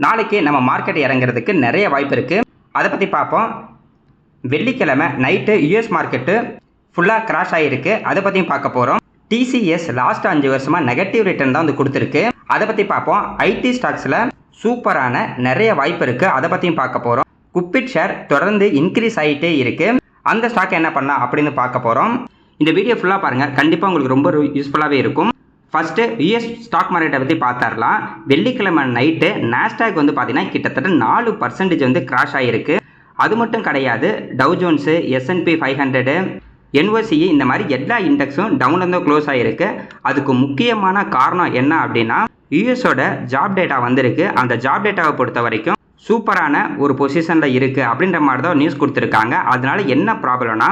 நாளைக்கு நம்ம மார்க்கெட் இறங்குறதுக்கு நிறைய வாய்ப்பு இருக்குது. அதை பற்றி பார்ப்போம். வெள்ளிக்கிழமை நைட்டு யூஎஸ் மார்க்கெட்டு ஃபுல்லாக கிராஷ் ஆகிருக்கு. அதை பற்றியும் பார்க்க போகிறோம். டிசிஎஸ் லாஸ்ட் 5 வருஷமாக நெகட்டிவ் ரிட்டர்ன் தான் வந்து கொடுத்துருக்கு. அதை பற்றி பார்ப்போம். ஐடி ஸ்டாக்ஸில் சூப்பரான நிறைய வாய்ப்பு இருக்குது. அதை பற்றியும் பார்க்க போகிறோம். குப்பிட் ஷேர் தொடர்ந்து இன்க்ரீஸ் ஆகிட்டே இருக்குது. அந்த ஸ்டாக் என்ன பண்ணலாம் அப்படின்னு பார்க்க போகிறோம். இந்த வீடியோ ஃபுல்லாக பாருங்கள். கண்டிப்பாக உங்களுக்கு ரொம்ப யூஸ்ஃபுல்லாகவே இருக்கும். ஃபஸ்ட்டு யூஎஸ் ஸ்டாக் மார்க்கெட்டை பற்றி பார்த்துடலாம். வெள்ளிக்கிழமை நைட்டு நாஸ்டாக் வந்து பார்த்தீங்கன்னா கிட்டத்தட்ட 4% வந்து கிராஷ் ஆகிருக்கு. அது மட்டும் கிடையாது, டவ் ஜோன்ஸு, S&P 500, NOCE இந்த மாதிரி எல்லா இண்டெக்ஸும் டவுனில் தான் க்ளோஸ் ஆகிருக்கு. அதுக்கு முக்கியமான காரணம் என்ன அப்படின்னா, யூஎஸோட ஜாப் டேட்டா வந்திருக்கு. அந்த ஜாப் டேட்டாவை பொறுத்த வரைக்கும் சூப்பரான ஒரு பொசிஷனில் இருக்குது அப்படின்ற மாதிரி தான் நியூஸ் கொடுத்துருக்காங்க. அதனால என்ன ப்ராப்ளம்னா,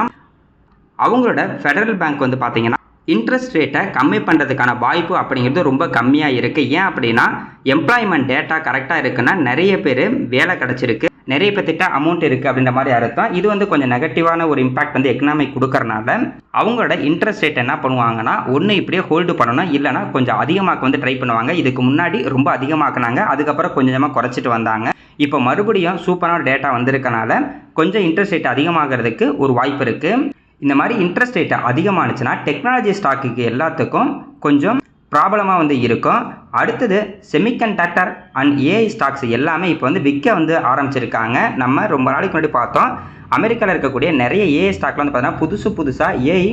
அவங்களோட ஃபெடரல் பேங்க் வந்து பார்த்தீங்கன்னா இன்ட்ரெஸ்ட் ரேட்டை கம்மி பண்ணுறதுக்கான வாய்ப்பு அப்படிங்கிறது ரொம்ப கம்மியாக இருக்குது. ஏன் அப்படின்னா, எம்ப்ளாய்மெண்ட் டேட்டா கரெக்டாக இருக்குன்னா நிறைய பேர் வேலை கிடச்சிருக்கு, நிறைய பேர்த்திட்ட அமௌண்ட் இருக்குது அப்படின்ற மாதிரி அர்த்தம். இது வந்து கொஞ்சம் நெகட்டிவான ஒரு இம்பாக்ட் வந்து எக்கனாமிக் கொடுக்கறனால அவங்களோட இன்ட்ரெஸ்ட் ரேட் என்ன பண்ணுவாங்கன்னா, ஒன்று இப்படியே ஹோல்டு பண்ணணும், இல்லைனா கொஞ்சம் அதிகமாக்க வந்து ட்ரை பண்ணுவாங்க. இதுக்கு முன்னாடி ரொம்ப அதிகமாக்குனாங்க, அதுக்கப்புறம் கொஞ்சமாக குறைச்சிட்டு வந்தாங்க. இப்போ மறுபடியும் சூப்பரான டேட்டா வந்திருக்கனால கொஞ்சம் இன்ட்ரெஸ்ட் ரேட் அதிகமாகிறதுக்கு ஒரு வாய்ப்பு இருக்குது. இந்த மாதிரி இன்ட்ரெஸ்ட் ரேட் அதிகமானுச்சுன்னா டெக்னாலஜி ஸ்டாக்குக்கு எல்லாத்துக்கும் கொஞ்சம் ப்ராப்ளமாக வந்து இருக்கும். அடுத்தது செமிகண்டக்டர் அண்ட் ஏஐ ஸ்டாக்ஸ் எல்லாமே இப்போ வந்து விற்க வந்து ஆரம்பிச்சிருக்காங்க. நம்ம ரொம்ப நாளைக்கு முன்னாடி பார்த்தோம், அமெரிக்காவில் இருக்கக்கூடிய நிறைய ஏஐ ஸ்டாக்ல வந்து பார்த்தீங்கன்னா புதுசாக ஏஐ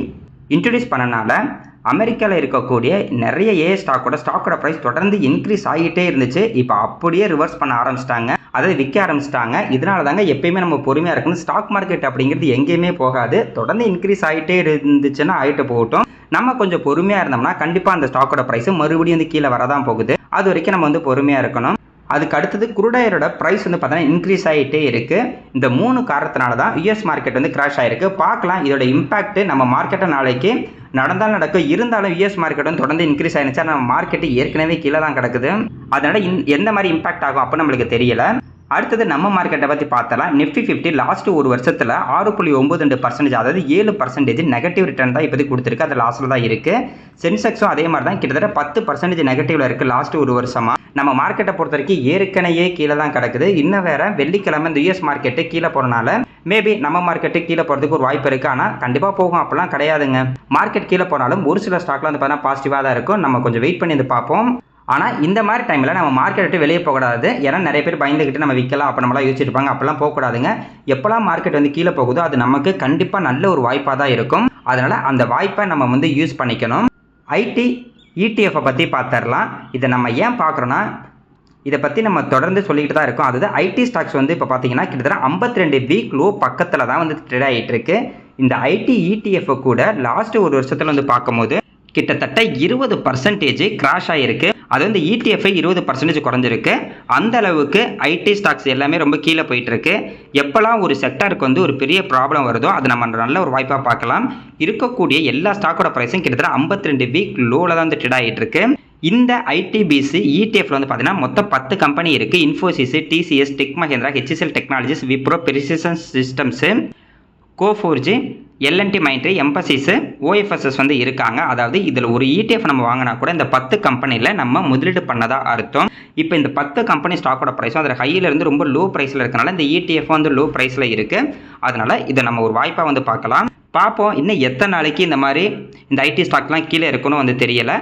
இன்ட்ரடியூஸ் பண்ணனால அமெரிக்காவில் இருக்கக்கூடிய நிறைய ஏஐ ஸ்டாக்கோட ப்ரைஸ் தொடர்ந்து இன்க்ரீஸ் ஆகிட்டே இருந்துச்சு. இப்போ அப்படியே ரிவர்ஸ் பண்ண ஆரம்பிச்சிட்டாங்க, அதாவது விற்க ஆரம்பிச்சிட்டாங்க. இதனால தாங்க எப்பயுமே நம்ம பொறுமையாக இருக்கணும். ஸ்டாக் மார்க்கெட் அப்படிங்கிறது எங்கேயுமே போகாது, தொடர்ந்து இன்க்ரீஸ் ஆகிட்டே இருந்துச்சுன்னா ஆகிட்டு போகட்டும். நம்ம கொஞ்சம் பொறுமையாக இருந்தோம்னா கண்டிப்பாக அந்த ஸ்டாக்கோட ப்ரைஸ் மறுபடியும் வந்து கீழே வரதான் போகுது. அது வரைக்கும் நம்ம வந்து பொறுமையாக இருக்கணும். அதுக்கு அடுத்தது குரூடாயரோட ப்ரைஸ் வந்து பார்த்தீங்கன்னா இன்க்ரீஸ் ஆகிட்டே இருக்குது. இந்த 3 காரணத்தினால தான் யூஎஸ் மார்க்கெட் வந்து கிராஷ் ஆகிருக்கு. பார்க்கலாம் இதோட இம்பாக்ட் நம்ம மார்க்கெட்டை நாளைக்கு நடந்தாலும் நடக்கும். இருந்தாலும் யூஎஸ் மார்க்கெட் வந்து தொடர்ந்து இன்க்ரீஸ் ஆகிடுச்சா நம்ம மார்க்கெட்டு ஏற்கனவே கீழே தான் கிடக்குது. அதனால் எந்த மாதிரி இம்பாக்ட் ஆகும் அப்போ நம்மளுக்கு தெரியல. அடுத்தது நம்ம மார்க்கெட்டை பற்றி பார்த்தலாம். நிஃப்டி 50 லாஸ்ட் ஒரு வருஷத்தில் 6.92%, அதாவது 7% நெகட்டிவ் ரிட்டர்ன் தான் இப்போதைக்கு கொடுத்துருக்கு. அது லாஸ்ட்டில் தான் இருக்குது. சென்செக்ஸும் அதே மாதிரி தான் கிட்டத்தட்ட 10% நெகட்டிவில் இருக்குது லாஸ்ட் ஒரு வருஷமாக. நம்ம மார்க்கெட்டை பொறுத்த வரைக்கும் ஏற்கனவே கீழே தான் கிடக்குது. இன்னும் வேறு வெள்ளிக்கிழமை இந்த யூஎஸ் மார்க்கெட்டு கீழே போகிறனால மேபி நம்ம மார்க்கெட்டு கீழே போகிறதுக்கு ஒரு வாய்ப்பு இருக்குது. ஆனால் கண்டிப்பாக போகும் அப்படிலாம் கிடையாதுங்க. மார்க்கெட் கீழே போனாலும் ஒரு சில ஸ்டாக்லாம் வந்து பார்த்தீங்கன்னா பாசிட்டிவாக தான் இருக்கும். நம்ம கொஞ்சம் வெயிட் பண்ணி வந்து பார்ப்போம். ஆனால் இந்த மாதிரி டைமில் நம்ம மார்க்கெட் விட்டு வெளியே போகக்கூடாது. ஏன்னா நிறைய பேர் பயந்துக்கிட்டு நம்ம விற்கலாம் அப்போ நம்மளாம் யோசிச்சிருப்பாங்க. அப்போல்லாம் போகக்கூடாதுங்க. எப்போல்லாம் மார்க்கெட் வந்து கீழே போகுதோ அது நமக்கு கண்டிப்பாக நல்ல ஒரு வாய்ப்பாக தான் இருக்கும். அதனால் அந்த வாய்ப்பை நம்ம வந்து யூஸ் பண்ணிக்கணும். ஐடி இடிஎஃப்பை பற்றி பார்த்துடலாம். இதை நம்ம ஏன் பார்க்குறோன்னா, இதை பற்றி நம்ம தொடர்ந்து சொல்லிக்கிட்டு தான் இருக்கோம். அதாவது ஐடி ஸ்டாக்ஸ் வந்து இப்போ பார்த்தீங்கன்னா கிட்டத்தட்ட 52 வீக் லோ பக்கத்தில் தான் வந்து ட்ரேட் ஆகிட்டு இருக்கு. இந்த ஐடி இடிஎஃப் கூட லாஸ்ட் ஒரு வருஷத்தில் வந்து பார்க்கும்போது கிட்டத்தட்ட 20% கிராஷ் ஆகிருக்கு. அது வந்து இடிஎஃப் 20% குறைஞ்சிருக்கு. அந்த அளவுக்கு ஐடி ஸ்டாக்ஸ் எல்லாமே ரொம்ப கீழே போயிட்டு இருக்கு. எப்போல்லாம் ஒரு செக்டருக்கு வந்து ஒரு பெரிய ப்ராப்ளம் வருதோ அது நம்ம நல்ல ஒரு வாய்ப்பாக பார்க்கலாம். இருக்கக்கூடிய எல்லா ஸ்டாக்கோட ப்ரைஸும் கிட்டத்தட்ட 52 வீக் லோவில் தான் வந்து ட்ரேட் ஆகிட்டு இருக்கு. இந்த ஐடிபிசி இடிஎஃப்ல வந்து பார்த்தீங்கன்னா மொத்தம் 10 கம்பெனி இருக்குது. Infosys, TCS, Tech Mahindra, HCL technologies, Wipro, precision systems, Coforge, LNT Mindtree, Mphasis, OFSS வந்து இருக்காங்க. அதாவது இதில் ஒரு இடிஎஃப் நம்ம வாங்கினா கூட இந்த 10 கம்பெனியில் நம்ம முதலீடு பண்ணதாக அர்த்தம். இப்போ இந்த 10 கம்பெனி ஸ்டாக்கோட ப்ரைஸும் அதில் ஹையிலேருந்து ரொம்ப லோ ப்ரைஸில் இருக்கனால இந்த இடிஎஃப் வந்து லோ ப்ரைஸில் இருக்குது. அதனால் இதை நம்ம ஒரு வாய்ப்பாக வந்து பார்க்கலாம். பார்ப்போம் இன்னும் எத்தனை நாளைக்கு இந்த மாதிரி இந்த ஐடி ஸ்டாக்லாம் கீழே இருக்கணும் வந்து தெரியலை.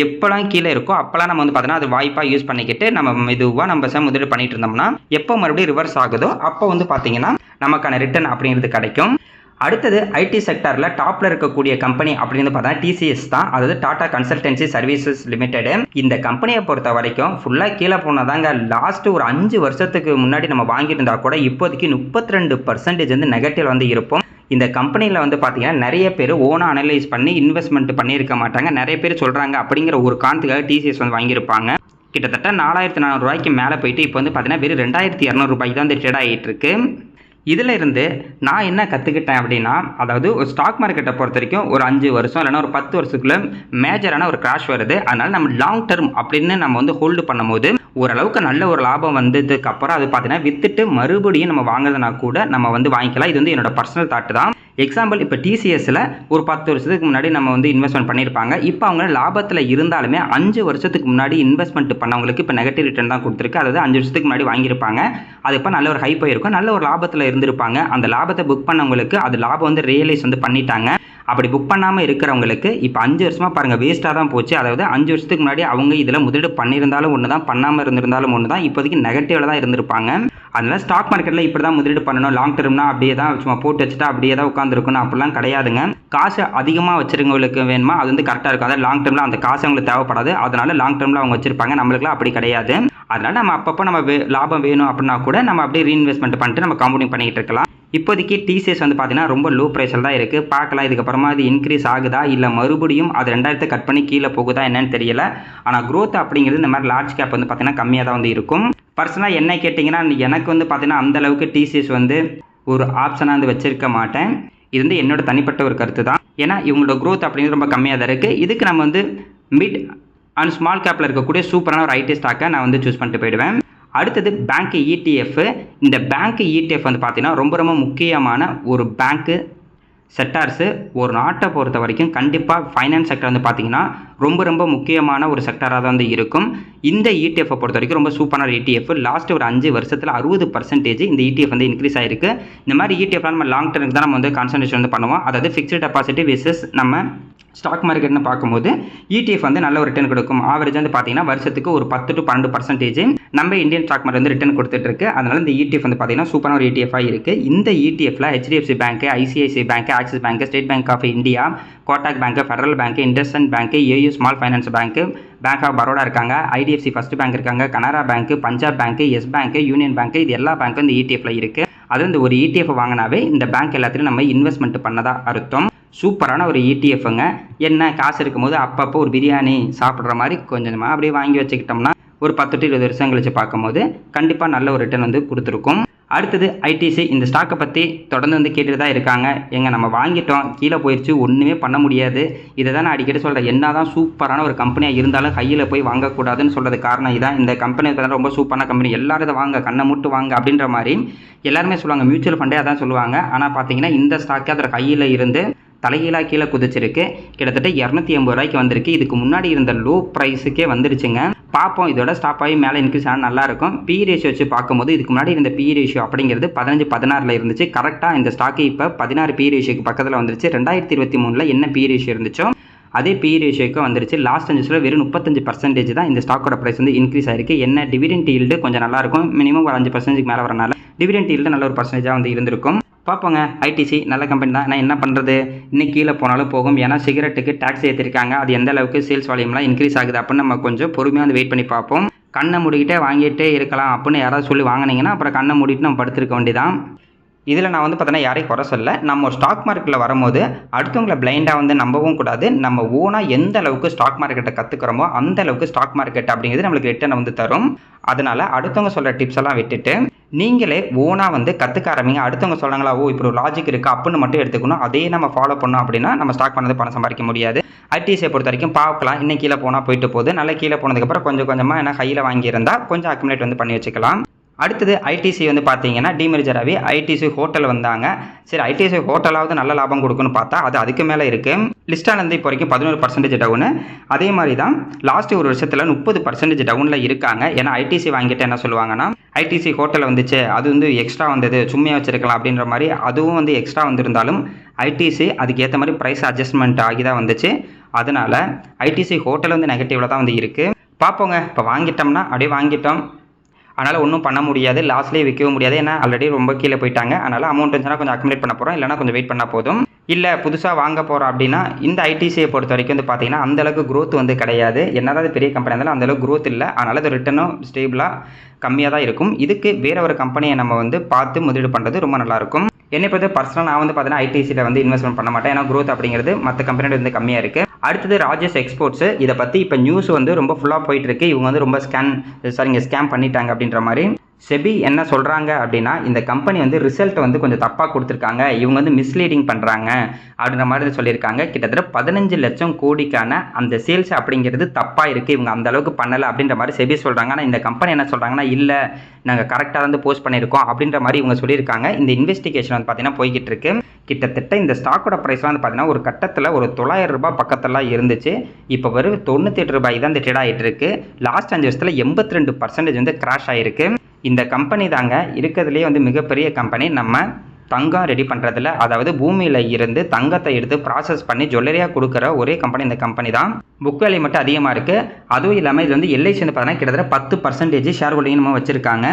எப்போலாம் கீழே இருக்கோ அப்போலாம் நம்ம வந்து பார்த்தீங்கன்னா அது வாய்ப்பாக யூஸ் பண்ணிக்கிட்டு நம்ம மெதுவாக நம்ம முதலீடு பண்ணிட்டு இருந்தோம்னா எப்போ மறுபடியும் ரிவர்ஸ் ஆகுதோ அப்போ வந்து பார்த்தீங்கன்னா நமக்கான ரிட்டர்ன் அப்படிங்கிறது கிடைக்கும். அடுத்தது ஐடி செக்டரில் டாப்பில் இருக்கக்கூடிய கம்பெனி அப்படின்னு பார்த்தா டிசிஎஸ் தான், அதாவது டாடா கன்சல்டன்சி சர்வீசஸ் லிமிடெடு. இந்த கம்பெனியை பொறுத்த வரைக்கும் ஃபுல்லாக கீழே போனதாங்க. லாஸ்ட்டு ஒரு 5 வருஷத்துக்கு முன்னாடி நம்ம வாங்கியிருந்தா கூட இப்போதைக்கு 32% வந்து நெகட்டிவ் வந்து இருப்போம். இந்த கம்பெனியில் வந்து பார்த்தீங்கன்னா நிறைய பேர் ஓனாக அனலைஸ் பண்ணி இன்வெஸ்ட்மெண்ட் பண்ணியிருக்க மாட்டாங்க. நிறைய பேர் சொல்கிறாங்க அப்படிங்கிற ஒரு காரணத்துக்காக டிசிஎஸ் வந்து வாங்கியிருப்பாங்க. கிட்டத்தட்ட 4400 ரூபாய்க்கு மேலே போயிட்டு இப்போ வந்து பார்த்தீங்கன்னா வெறும் 2200 ரூபாய்க்கு தான் வந்து ட்ரேட் ஆகிட்டு இருக்கு. இதில் இருந்து நான் என்ன கற்றுக்கிட்டேன் அப்படின்னா, அதாவது ஒரு ஸ்டாக் மார்க்கெட்டை பொறுத்த வரைக்கும் ஒரு 5 வருஷம் இல்லைனா ஒரு 10 வருஷத்துக்குள்ள மேஜரான ஒரு கிராஷ் வருது. அதனால் நம்ம லாங் டர்ம் அப்படின்னு நம்ம வந்து ஹோல்டு பண்ணும்போது ஓரளவுக்கு நல்ல ஒரு லாபம் வந்ததுக்கு அப்புறம் அது பார்த்தீங்கன்னா வித்துட்டு மறுபடியும் நம்ம வாங்குறதுனா கூட நம்ம வந்து வாங்கிக்கலாம். இது வந்து என்னோட பர்சனல் தாட் தான். எக்ஸாம்பிள் இப்போ டிசிஎஸ்ல ஒரு 10 வருஷத்துக்கு முன்னாடி நம்ம வந்து இன்வெஸ்ட்மெண்ட் பண்ணியிருப்பாங்க. இப்போ அவங்க லாபத்தில் இருந்தாலுமே 5 வருஷத்துக்கு முன்னாடி இன்வெஸ்ட்மெண்ட் பண்ணவங்களுக்கு இப்போ நெகட்டிவ் ரிட்டர்ன் தான் கொடுத்துருக்கு. அதாவது 5 வருஷத்துக்கு முன்னாடி வாங்கியிருப்பாங்க. அது இப்போ நல்ல ஒரு ஹை போயிருக்கும், நல்ல ஒரு லாபத்தில் இருந்திருப்பாங்க. அந்த லாபத்தை புக் பண்ணவங்களுக்கு அது லாபம் வந்து ரியலைஸ் வந்து பண்ணிட்டாங்க. அப்படி புக் பண்ணாமல் இருக்கிறவங்களுக்கு இப்போ 5 வருஷமாக பாருங்கள் வேஸ்ட்டாக தான் போச்சு. அதாவது 5 வருஷத்துக்கு முன்னாடி அவங்க இதில் முதலீடு பண்ணியிருந்தாலும் ஒன்று தான், பண்ணாமல் இருந்திருந்தாலும் ஒன்று தான். இப்போதைக்கு நெகட்டிவில் தான் இருந்திருப்பாங்க. அதனால் ஸ்டாக் மார்க்கெட்டில் இப்படி தான் முதலீடு பண்ணணும். லாங் டேர்ம்னா அப்படியே தான் சும்மா போட்டு வச்சுட்டா அப்படியே தான் உட்காந்துருக்கணும் அப்படிலாம் கிடையாதுங்க. காசு அதிகமாக வச்சுருக்கவங்களுக்கு வேணுமா அது வந்து கரெக்டாக இருக்கும். அதாவது லாங் டேர்மில் அந்த காசு அவங்களுக்கு தேவைப்படாது. அதனால லாங் டேர்மில் அவங்க வச்சிருப்பாங்க. நம்மளுக்குலாம் அப்படி கிடையாது. அதனால நம்ம அப்பப்போ நம்ம லாபம் வேணும் அப்படின்னா கூட நம்ம அப்படியே ரீஇன்வெஸ்ட்மெண்ட் பண்ணிட்டு நம்ம கம்பெனி பண்ணிக்கிட்டு இருக்கலாம். இப்போதைக்கு டிசிஎஸ் வந்து பார்த்தீங்கன்னா ரொம்ப லோ ப்ரைஸில் தான் இருக்குது. பார்க்கலாம் இதுக்கப்புறமா அது இன்க்ரீஸ் ஆகுதா இல்லை மறுபடியும் அது 2000 கட் பண்ணி கீழே போகுதா என்னன்னு தெரியல. ஆனால் growth அப்படிங்கிறது இந்த மாதிரி லார்ஜ் கேப் வந்து பார்த்தீங்கன்னா கம்மியாக தான் வந்து இருக்கும். பர்சனலாக என்ன கேட்டிங்கன்னா எனக்கு வந்து பார்த்தீங்கன்னா அந்தளவுக்கு டிசிஎஸ் வந்து ஒரு ஆப்ஷனாக வந்து வச்சிருக்க மாட்டேன். இது வந்து என்னோட தனிப்பட்ட ஒரு கருத்து தான். ஏன்னா இவங்களோட growth அப்படிங்கிறது ரொம்ப கம்மியாக தான் இருக்குது. இதுக்கு நம்ம வந்து மிட் அண்ட் ஸ்மால் கேப்பில் இருக்கக்கூடிய சூப்பரான ஒரு ஐடி ஸ்டாக்கை நான் வந்து சூஸ் பண்ணிட்டு போயிடுவேன். அடுத்தது பேங்க் இடிஎஃப். இந்த பேங்க் இடிஎஃப் வந்து பார்த்தீங்கன்னா ரொம்ப ரொம்ப முக்கியமான ஒரு பேங்க்கு செக்டார்ஸு. ஒரு நாட்டை பொறுத்த வரைக்கும் கண்டிப்பாக ஃபைனான்ஸ் செக்டர் வந்து பார்த்தீங்கன்னா ரொம்ப ரொம்ப முக்கியமான ஒரு செக்டராக தான் வந்து இருக்கும். இந்த இடிஎஃப்பை பொறுத்த வரைக்கும் ரொம்ப சூப்பரான இடிஎஃப். லாஸ்ட் ஒரு 5 வருஷத்தில் 60% இந்த இடிஎஃப் வந்து இன்க்ரீஸ் ஆயிருக்கு. இந்த மாதிரி இடிஎஃப்லாம் நம்ம லாங் டர்முக்கு தான் நம்ம வந்து கான்சன்ட்ரேஷன் வந்து பண்ணுவோம். அதாவது ஃபிக்ஸ்டு டெபாசிட் விசஸ் நம்ம ஸ்டாக் மார்க்கெட்னு பார்க்கும்போது இடிஎஃப் வந்து நல்ல ஒரு ரிட்டர்ன் கொடுக்கும். ஆவரேஜ் வந்து பார்த்தீங்கன்னா வருஷத்துக்கு ஒரு 10 to 12% நம்ம இந்தியன் ஸ்டாக் மார்க்கெட் வந்து ரிட்டர்ன் கொடுத்துட்டு இருக்கு. அதனால இந்த இடிஎஃப் வந்து பார்த்தீங்கன்னா சூப்பரான ஒரு இடிஎஃபாக இருக்குது. இந்த இடிஎஃப்ல HDFC Bank, ICICI Bank, Axis Bank, State Bank of India, Kotak Bank, Federal Bank, IndusInd Bank, AU Small Finance Bank, Bank of Baroda இருக்காங்க, ஐடிஎஃப்சி ஃபர்ஸ்ட் பேங்க் இருக்காங்க, Canara Bank, Punjab Bank, Yes Bank, Union Bank, இது எல்லா பேங்க்கும் இந்த இடிஎஃப்ல இருக்குது. அது இந்த ஒரு இடிஎஃப் வாங்கினாவே இந்த பேங்க் எல்லாத்திலும் நம்ம இன்வெஸ்ட்மெண்ட் பண்ணதா அர்த்தம். சூப்பரான ஒரு இடிஎஃப்ங்க. என்ன காசு இருக்கும்போது அப்பப்போ ஒரு பிரியாணி சாப்பிட்ற மாதிரி கொஞ்சமாக அப்படியே வாங்கி வச்சுக்கிட்டோம்னா ஒரு 10 to 20 வருஷம் கழிச்சு பார்க்கும்போது கண்டிப்பாக நல்ல ஒரு ரிட்டர்ன் வந்து கொடுத்துருக்கும். அடுத்தது ஐடிசி. இந்த ஸ்டாக்கை பற்றி தொடர்ந்து வந்து கேட்டுட்டு தான் இருக்காங்க. நம்ம வாங்கிட்டோம் கீழே போயிடுச்சு ஒன்றுமே பண்ண முடியாது. இதை தான் நான் அடிக்கடி சொல்கிறேன். என்ன தான் சூப்பரான ஒரு கம்பெனியாக இருந்தாலும் கையில் போய் வாங்கக்கூடாதுன்னு சொல்கிறது காரணம் இதான். இந்த கம்பெனி ரொம்ப சூப்பரான கம்பெனி, எல்லாரும் இதை வாங்க, கண்ணை மூட்டு வாங்க அப்படின்ற மாதிரி எல்லாருமே சொல்லுவாங்க. மியூச்சுவல் ஃபண்டே அதான் சொல்லுவாங்க. ஆனால் பார்த்தீங்கன்னா இந்த ஸ்டாக்கே அதோட கையில் இருந்து தலைகீழாக கீழே குதிச்சிருக்கு. கிட்டத்தட்ட 280 ரூபாய்க்கு வந்திருக்கு. இதுக்கு முன்னாடி இருந்த லோ ப்ரைஸுக்கே வந்துருச்சுங்க. பார்ப்போம் இதோட ஸ்டாப் ஆகி மேலே இன்க்ரீஸ் ஆனால் நல்லாயிருக்கும். பி ரேஷியோ வச்சு பார்க்கும்போது இதுக்கு முன்னாடி இருந்த பி ரேஷியோ அப்படிங்கிறது 15-16 இருந்துச்சு. கரெக்டாக இந்த ஸ்டாக்கு இப்போ 16 பி ரேஷியோக்கு பக்கத்தில் வந்துருச்சு. 2023 என்ன பி ரேஷியோ இருந்துச்சோ அதே பி ரேஷியோக்கு வந்துருச்சு. லாஸ்ட் 5 வருஷத்தில் வெறும் 35% தான் இந்த ஸ்டாக்கோட ப்ரைஸ் வந்து இன்க்ரீஸ் ஆயிருக்கு. என்ன டிவிடெண்ட் ஈல்டு கொஞ்சம் நல்லாயிருக்கும். மினிமம் ஒரு 5% மேலே வரனால டிவிடெண்ட் ஈல்டு நல்ல ஒரு பர்சன்டேஜாக வந்து இருந்திருக்கும். பார்ப்போங்க. ஐடிசி நல்ல கம்பெனி தான். நான் என்ன பண்ணுறது, இன்னும் கீழே போனாலும் போகும். ஏன்னா சிகரெட்டுக்கு டேக்ஸ் ஏற்றிருக்காங்க. அது எந்த அளவுக்கு சேல்ஸ் வால்யூம்லாம் இன்க்ரீஸ் ஆகுது அப்படின்னு நம்ம கொஞ்சம் பொறுமையாக வந்து வெயிட் பண்ணி பார்ப்போம். கண்ணை மூடிக்கிட்டே வாங்கிட்டே இருக்கலாம் அப்படின்னு யாராவது சொல்லி வாங்கினீங்கன்னா அப்புறம் கண்ணை மூடிட்டு நம்ம படுத்திருக்க வேண்டியதான். இதில் நான் வந்து பார்த்தீங்கன்னா யாரையும் குறை சொல்ல. நம்ம ஸ்டாக் மார்க்கெட்டில் வரும்போது அடுத்தவங்களை பிளைண்டாக வந்து நம்பவும் கூடாது. நம்ம ஓனாக எந்த அளவுக்கு ஸ்டாக் மார்க்கெட்டை கற்றுக்கிறோமோ அந்த அளவுக்கு ஸ்டாக் மார்க்கெட் அப்படிங்கிறது நம்மளுக்கு ரிட்டர்ன் வந்து தரும். அதனால் அடுத்தவங்க சொல்கிற டிப்ஸ் எல்லாம் விட்டுட்டு நீங்களே ஓனாக வந்து கற்றுக்க ஆரம்பிங்க. அடுத்தவங்க சொல்கிறாங்களா ஓ இப்படி ஒரு லாஜிக் இருக்குது அப்படின்னு மட்டும் எடுத்துக்கணும். அதே நம்ம ஃபாலோ பண்ணோம் அப்படின்னா நம்ம ஸ்டாக் பண்ணது பணம் சம்பாதிக்க முடியாது. ஐடிசியை பொறுத்த வரைக்கும் பார்க்கலாம். இன்னும் கீழே போனால் போயிட்டு போகுது. நல்லா கீழே போனதுக்கப்புறம் கொஞ்சம் கொஞ்சமாக என்ன கையில் வாங்கியிருந்தால் கொஞ்சம் அக்குமுலேட் வந்து பண்ணி வச்சுக்கலாம். அடுத்தது ஐடிசி வந்து பார்த்தீங்கன்னா டிமெர்ஜர் ஆகி ஐடிசி ஹோட்டல் வந்தாங்க. சரி ஐடிசி ஹோட்டலாவது நல்ல லாபம் கொடுக்குன்னு பார்த்தா அது அதுக்கு மேலே இருக்குது. லிஸ்டாலேருந்து இப்போ வரைக்கும் 11% டவுனு. அதே மாதிரி தான் லாஸ்ட் ஒரு வருஷத்தில் 30% டவுனில் இருக்காங்க. ஏன்னா ஐடிசி வாங்கிட்டு என்ன சொல்லுவாங்கன்னா ஐடிசி ஹோட்டல் வந்துச்சு அது வந்து எக்ஸ்ட்ரா வந்தது சும்மையாக வச்சுருக்கலாம் அப்படின்ற மாதிரி அதுவும் வந்து எக்ஸ்ட்ரா வந்திருந்தாலும் ஐடிசி அதுக்கு ஏற்ற மாதிரி ப்ரைஸ் அட்ஜஸ்ட்மெண்ட் ஆகி தான் வந்துச்சு. அதனால் ஐடிசி ஹோட்டல் வந்து நெகட்டிவில் தான் வந்து இருக்குது. பார்ப்போங்க. இப்போ வாங்கிட்டோம்னா அப்படியே வாங்கிட்டோம். அதனால் ஒன்றும் பண்ண முடியாது. லாஸ்ட்லேயே விற்கவும் முடியாது. ஏன்னா ஆல்ரெடி ரொம்ப கீழே போயிட்டாங்க. அதனால் அமௌண்ட் இருந்துச்சுன்னா கொஞ்சம் அக்குமுலேட் பண்ண போகிறோம். இல்லைனா கொஞ்சம் வெயிட் பண்ணால் போதும். இல்லை புதுசாக வாங்க போகிறோம் அப்படின்னா இந்த ஐடிசியை பொறுத்த வரைக்கும் வந்து பார்த்தீங்கன்னா அந்தளவுக்கு growth வந்து கிடையாது. என்னதான் பெரிய கம்பெனி இருந்தாலும் அந்தளவுக்கு growth இல்லை. அதனால் அது ரிட்டர்னும் ஸ்டேபிளாக கம்மியாக தான் இருக்கும். இதுக்கு வேற ஒரு கம்பெனியை நம்ம வந்து பார்த்து முதலீடு பண்ணுறது ரொம்ப நல்லாயிருக்கும். என்னை பொறுத்த பர்சனலாக நான் வந்து பார்த்தீங்கன்னா ஐடிசியில் வந்து இன்வெஸ்ட்மெண்ட் பண்ண மாட்டேன். ஏன்னா growth அப்படிங்கிறது மற்ற கம்பெனியோட வந்து கம்மியாக இருக்குது. அடுத்தது ராஜேஷ் எக்ஸ்போர்ட்ஸு. இதை பற்றி இப்போ நியூஸ் வந்து ரொம்ப ஃபுல்லாக போயிட்டு இருக்கு. இவங்க வந்து ரொம்ப ஸ்கேம் பண்ணிட்டாங்க அப்படின்ற மாதிரி. செபி என்ன சொல்கிறாங்க அப்படின்னா இந்த கம்பெனி வந்து ரிசல்ட் வந்து கொஞ்சம் தப்பாக கொடுத்துருக்காங்க. இவங்க வந்து மிஸ்லீடிங் பண்ணுறாங்க அப்படின்ற மாதிரி சொல்லியிருக்காங்க. கிட்டத்தட்ட 15 லட்சம் கோடிக்கான அந்த சேல்ஸ் அப்படிங்கிறது தப்பாக இருக்குது. இவங்க அந்த அளவுக்கு பண்ணலை அப்படின்ற மாதிரி செபி சொல்கிறாங்க. ஆனால் இந்த கம்பெனி என்ன சொல்கிறாங்கன்னா இல்லை நாங்கள் கரெக்டாக வந்து போஸ்ட் பண்ணியிருக்கோம் அப்படின்ற மாதிரி இவங்க சொல்லியிருக்காங்க. இந்த இன்வெஸ்டிகேஷன் வந்து பார்த்தீங்கன்னா போய்கிட்டு இருக்கு. கிட்டத்தட்ட இந்த ஸ்டாக்கோட ப்ரைஸ்லாம் வந்து பார்த்தீங்கன்னா ஒரு கட்டத்தில் ஒரு 900 ரூபாய் பக்கத்தெல்லாம் இருந்துச்சு. இப்போ வெறும் 98 ரூபாய்க்கு தான் இந்த ட்ரேட் ஆகிட்டு இருக்கு. லாஸ்ட் 5 வருஷத்தில் 82% வந்து கிராஷ் ஆகிருக்கு. இந்த கம்பெனி தாங்க இருக்கிறதுலேயே வந்து மிகப்பெரிய கம்பெனி. நம்ம தங்கம் ரெடி பண்ணுறதுல, அதாவது பூமியில் இருந்து தங்கத்தை எடுத்து ப்ராசஸ் பண்ணி ஜுவல்லரியாக கொடுக்குற ஒரே கம்பெனி இந்த கம்பெனி தான். புக் வேல்யூ மட்டும் அதிகமாக இருக்குது. அதுவும் இல்லாமல் இது வந்து எல்ஐசி வந்து பார்த்தீங்கன்னா கிட்டத்தட்ட 10% ஷேர் ஹோல்டிங் நம்ம வச்சுருக்காங்க.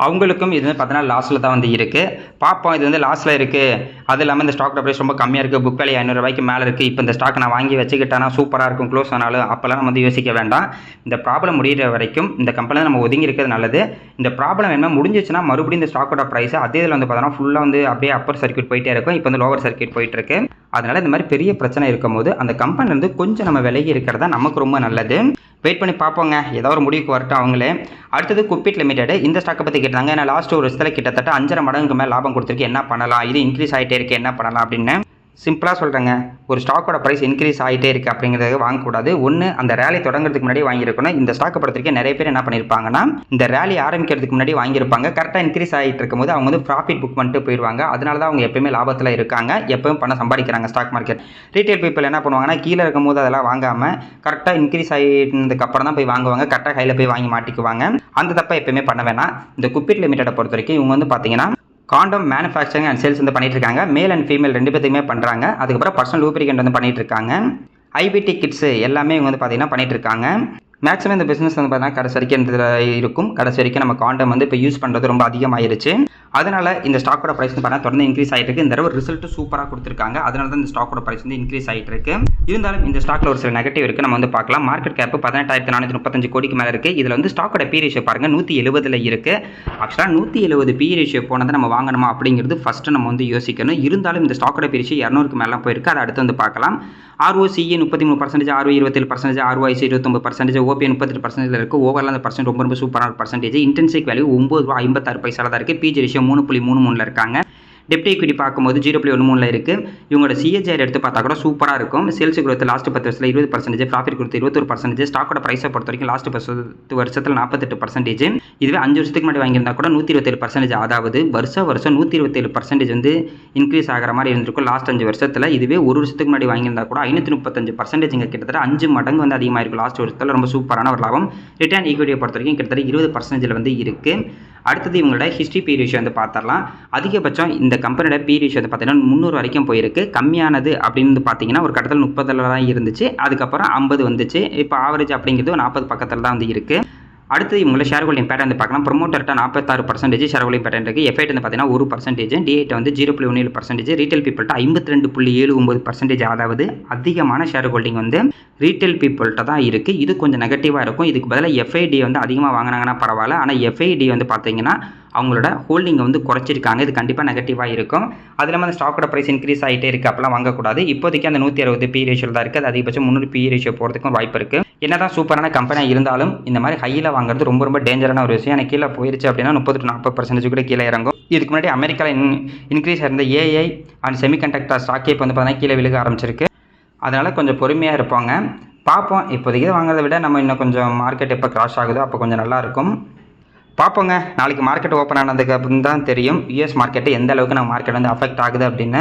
அவங்களுக்கும் இது வந்து பார்த்தீங்கன்னா லாஸில் தான் வந்து இருக்குது. பார்ப்போம், இது வந்து லாஸில் இருக்குது. அது இல்லாமல் இந்த ஸ்டாக் ப்ரைஸ் ரொம்ப கம்மியாக இருக்குது. புக் வேல்யூ 500 ரூபாய்க்கு மேலே இருக்குது. இப்போ இந்த ஸ்டாக் நான் வாங்கி வச்சுக்கிட்டேன்னா சூப்பராக இருக்கும் க்ளோஸ் ஆனாலும், அப்போல்லாம் நம்ம வந்து யோசிக்க வேண்டாம். இந்த ப்ராப்ளம் முடிகிற வரைக்கும் இந்த கம்பெனியில் நம்ம ஒதுங்கி இருக்கிறது நல்லது. இந்த ப்ராப்ளம் என்ன முடிஞ்சிச்சுன்னா மறுபடியும் இந்த ஸ்டாக்கோட ப்ரைஸ் அதே இதில் வந்து பார்த்தோன்னா ஃபுல்லாக வந்து அப்படியே அப்பர் சர்க்யூட் போயிட்டே இருக்கும். இப்போ வந்து லோவர் சர்க்யூட் போயிட்டு இருக்கு. அதனால் இந்த மாதிரி பெரிய பிரச்சனை இருக்கும் போது அந்த கம்பெனிலேருந்து கொஞ்சம் நம்ம விலகி இருக்கிறதா நமக்கு ரொம்ப நல்லது. வெயிட் பண்ணி பார்ப்போங்க, ஏதோ ஒரு முடிவுக்கு வரட்டும் அவங்களே. அடுத்தது குப்பிட் லிமிடெட். இந்த ஸ்டாக்கை பற்றி கேட்டாங்க. ஏன்னா லாஸ்ட் ஒரு வருஷத்தில் கிட்டத்தட்ட 5.5 மடங்குக்கு மேலே லாபம் கொடுத்துருக்கு. என்ன பண்ணலாம், இது இன்க்ரீஸ் ஆகிட்டே இருக்குது, என்ன பண்ணலாம் அப்படின்னு சிம்பிளாக சொல்கிறேங்க. ஒரு ஸ்டாக்கோட ப்ரைஸ் இன்க்ரீஸ் ஆகிட்டே இருக்குது அப்படிங்கிறத வாங்கக்கூடாது. ஒன்று, அந்த ரேலி தொடங்குறதுக்கு முன்னாடி வாங்கியிருக்கணும். இந்த ஸ்டாக்கை பொறுத்தவரைக்கும் நிறைய பேர் என்ன பண்ணியிருப்பாங்கன்னா, இந்த ரேலி ஆரம்பிக்கிறதுக்கு முன்னாடி வாங்கியிருப்பாங்க. கரெக்டாக இன்க்ரீஸ் ஆகிட்டு இருக்கும்போது அவங்க வந்து ப்ராஃபிட் புக் பண்ணிட்டு போயிடுவாங்க. அதனால தான் அவங்க எப்பயுமே லாபத்தில் இருக்காங்க, எப்பவும் பணம் சம்பாதிக்கிறாங்க ஸ்டாக் மார்க்கெட். ரீட்டைல் பீப்பிள் என்ன பண்ணுவாங்கன்னா, கீழே இருக்கும்போது அதெல்லாம் வாங்காமல் கரெக்டாக இன்க்ரீஸ் ஆகிட்டதுக்கு அப்புறம் தான் போய் வாங்குவாங்க. கரெக்டாக கையில் போய் வாங்கி மாட்டிக்குவாங்க. அந்த தப்பை எப்பயுமே பண்ண வேணாம். இந்த குப்பிட் லிமிடெட்டை பொறுத்த வரைக்கும் இவங்க வந்து பார்த்தீங்கன்னா காண்டம் மேனுஃபேக்சரிங் அண்ட் சேல்ஸ் வந்து பண்ணிட்டு இருக்காங்க. மேல் அண்ட் ஃபீமேல் 2 பேத்துக்குமே பண்ணுறாங்க. அதுக்கப்புறம் பர்சனல் லூப்ரிகன்ட் வந்து பண்ணிட்டு இருக்காங்க. ஐபிடி கிட்ஸ் எல்லாமே இவங்க வந்து பார்த்தீங்கன்னா பண்ணிட்டு இருக்காங்க. மேக்ஸிமம் இந்த பிஸ்னஸ் வந்து பார்த்தீங்கன்னா கடைசி வரைக்கும் இருக்கும். கடைசி வரைக்கும் நம்ம காண்டம் வந்து இப்போ யூஸ் பண்ணுறது ரொம்ப அதிகமாகிருச்சு. அதனால் இந்த ஸ்டாக்கோட ப்ரைஸ் வந்து பார்த்தீங்கன்னா தொடர்ந்து இன்க்ரீஸ் ஆகிட்டு இருக்கு. இந்த தடவை ரிசல்ட் சூப்பராக கொடுத்துருக்காங்க. அதனால தான் இந்த ஸ்டாக்கோட ப்ரைஸ் வந்து இன்க்ரீஸ் ஆகிட்டு இருக்கு. இருந்தாலும் இந்த ஸ்டாக்கில் ஒரு சில நெகட்டிவ் இருக்குது, நம்ம வந்து பார்க்கலாம். மார்க்கெட் கேப் 18,435 கோடிக்கு மேலே இருக்குது. இதில் வந்து ஸ்டாக்கோட பி ரேஷியோ பாருங்கள் 170 இருக்குது. ஆக்சுவலாக 170 பி ரேஷியோ போனதை நம்ம வாங்கணுமா அப்படிங்கிறது ஃபஸ்ட்டு நம்ம வந்து யோசிக்கணும். இருந்தாலும் இந்த ஸ்டாக்கோட பி ரேஷியோ 200க்கு மேலே போயிருக்கு. அதை அடுத்து வந்து பார்க்கலாம். ROCE 33%, ROE 27%, ROIC 29%, OPI 38% இருக்குது. ஓவரால் அந்த பர்சன்ட் ரொம்ப சூப்பரான பர்சன்டேஜ். இன்டென்சிக் வேல்யூ 9 ரூபாய் 56 தான் இருக்குது. பிஜி ரேஷியோ 3.33 இருக்காங்க. டெப்ட் ஈக்விட்டி பார்க்கும்போது 0.13 இருக்குது. இவங்களோட CAGR எடுத்து பார்த்தா கூட சூப்பராக இருக்கும். சேல்ஸ் growth லாஸ்ட் 10 வருஷத்தில் 20%, ப்ராஃபிட் growth 21%, ஸ்டாக்கோட ப்ரைஸை பொறுத்த வரைக்கும் லாஸ்ட் 10 வருஷத்தில் 48%. இதுவே 5 வருஷத்துக்கு முன்னாடி வாங்கியிருந்தா கூட 127%. அதாவது வருஷம் 127% வந்து இன்க்ரீஸ் ஆகிற மாதிரி இருந்திருக்கும் லாஸ்ட் 5 வருஷத்தில். இதுவே ஒரு வருஷத்துக்கு முன்னாடி வாங்கியிருந்தா கூட 535%, கிட்டத்தட்ட 5 மடங்கு வந்து அதிகமாக இருக்கும் லாஸ்ட் வருஷத்தில். ரொம்ப சூப்பரான ஒரு லாபம். ரிட்டர்ன் ஈக்விட்டியை பொறுத்த வரைக்கும் கிட்டத்தட்ட 20% வந்து இருக்குது. அடுத்தது இவங்களோட ஹிஸ்ட்ரி பி ரேஷியோ வந்து பார்த்துடலாம். அதிகபட்சம் இந்த கம்பெனியோட பி ரேஷியோ வந்து பார்த்தீங்கன்னா 300 வரைக்கும் போயிருக்கு. கம்மியானது அப்படின்னு பார்த்தீங்கன்னா ஒரு கட்டத்தில் 30 தான் இருந்துச்சு. அதுக்கப்புறம் 50 வந்துச்சு. இப்போ ஆவரேஜ் அப்படிங்கிறது 40 பக்கத்தில் தான் வந்து இருக்குது. அடுத்து இவங்களோட ஷேர் ஹோல்டிங் பேட்டர்ன் வந்து பார்க்கலாம். ப்ரொமோட்டர்கிட்ட 46% ஷேர் ஹோல்டிங் பேட்டர்ன் இருக்குது. எஃப்ஐட் வந்து பார்த்தீங்கன்னா 1%, டிஐட்ட வந்து 0.17%, ரீட்டைல் பீப்புள்கிட்ட 52.79%. அதாவது அதிகமான ஷேர் ஹோல்டிங் வந்து ரீட்டைல் பீப்புள்கிட்ட தான் இருக்குது. இது கொஞ்சம் நெகட்டிவாக இருக்கும். இதுக்கு பதிலாக எஃப்ஐடி வந்து அதிகமாக வாங்கினாங்கன்னா பரவாயில்ல. ஆனால் எஃப்ஐடி வந்து பார்த்தீங்கன்னா அவங்களோட ஹோல்டிங்கை வந்து குறைச்சிருக்காங்க. இது கண்டிப்பாக நெகட்டிவாக இருக்கும். அது இல்லாமல் அந்த ஸ்டாக்கோட ப்ரைஸ் இன்க்ரீஸ் ஆகிட்டே இருக்குது, அப்போலாம் வாங்கக்கூடாது. இப்போதைக்கு அந்த 160 பி ரேஷியோவில் தான் இருக்குது. அது அதிகபட்சம் 300 பி ரேஷியோ போகிறதுக்கும் வாய்ப்பு இருக்குது. என்ன தான் சூப்பரான கம்பெனியாக இருந்தாலும் இந்த மாதிரி ஹையில் வாங்குறது ரொம்ப டேஞ்சரான ஒரு விஷயம். எனக்கு கீழே போயிருச்சு அப்படின்னா 30-40% கூட கீழே இறங்கும். இதுக்கு முன்னாடி அமெரிக்காவில் இன்க்ரீஸ் ஆயிருந்த ஏஐ அண்ட் செமிகண்டக்டர் ஸ்டாக்கே இப்போ வந்து பார்த்தீங்கன்னா கீழே விழுக ஆரம்பிச்சிருக்கு. அதனால் கொஞ்சம் பொறுமையாக இருப்பாங்க. பார்ப்போம். இப்போதைக்கு வாங்குறதை விட நம்ம இன்னும் கொஞ்சம் மார்க்கெட் எப்போ கிராஷ் ஆகுதோ அப்போ கொஞ்சம் நல்லாயிருக்கும். பார்ப்போங்க. நாளைக்கு மார்க்கெட் ஓப்பன் ஆனதுக்கு அப்புறம் தான் தெரியும் யூஎஸ் மார்க்கெட்டு எந்த அளவுக்கு நம்ம மார்க்கெட் வந்து அஃபெக்ட் ஆகுது அப்படின்னு.